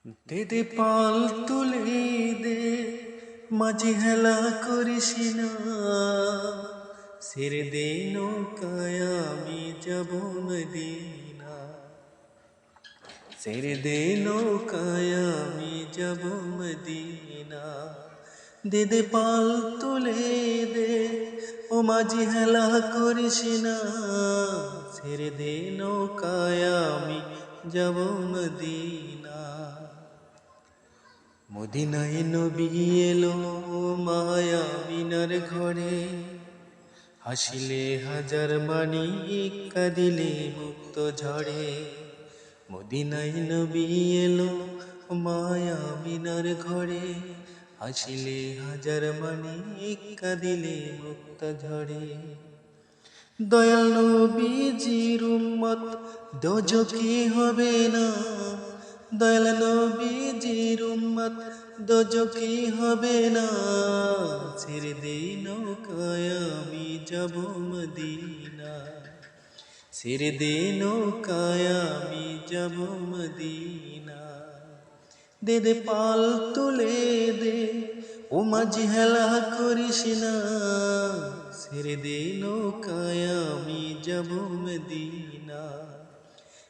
দে দে পাল তুলে দে, মাঝি হেলা করিস না। ছেড়ে দে নৌকায় আমি যাব মদিনা। ছেড়ে দে নৌকায় আমি যাব মদিনা। দে দে পাল তুলে দে, ও মাঝি হেলা করিস না। ছেড়ে দে নৌকায় আমি যাব মদিনা। মদিনায় নবী এলো মায়া মিনার ঘরে, হাসিলে হাজার বাণী কাঁদিলে মুক্ত ঝরে। মদিনায় নবী এলো মায়া মিনার ঘরে, হাসিলে হাজার বাণী কাঁদিলে মুক্ত ঝরে। দয়াল নবীজির উম্মত দোজখী হবে না। দয়াল নবীজির উম্মত দোজখী হবে না। ছেড়ে দে নৌকায় আমি যাব মদিনা। ছেড়ে দে নৌকায় আমি যাব মদিনা। দে দে পাল তুলে দে, ও মাঝি হেলা করিস না। ছেড়ে দে নৌকায় আমি যাব মদিনা।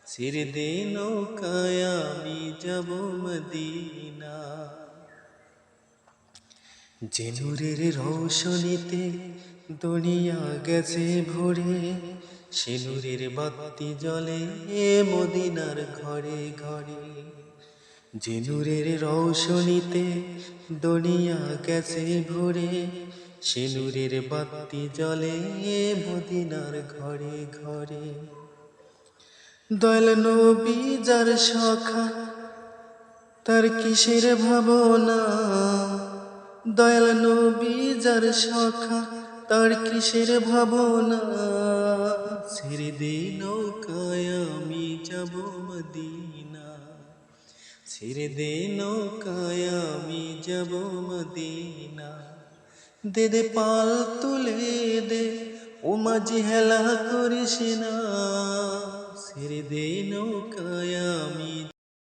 ছেড়ে দে নৌকায় আমি যাব মদিনা। যে নূরের রৌশনীতে দুনিয়া গেছে ভরে, সে নূরের বাতি জ্বলে মদিনার ঘরে ঘরে। যে নূরের রৌশনীতে দুনিয়া গেছে ভরে, সে নূরের বাতি জ্বলে মদিনার ঘরে ঘরে। দয়াল নবী যার সখা, তার কিসের ভাবনা। দয়াল নবী যার সখা, তার কিসের ভাবনা। ছেড়ে দে নৌকায় আমি যাব মদিনা। ছেড়ে দে নৌকায় আমি যাব মদিনা। দে দে পাল তুলে দে, ও মাঝি হেলা করিস না। ছেড়ে দে নৌকায় আমি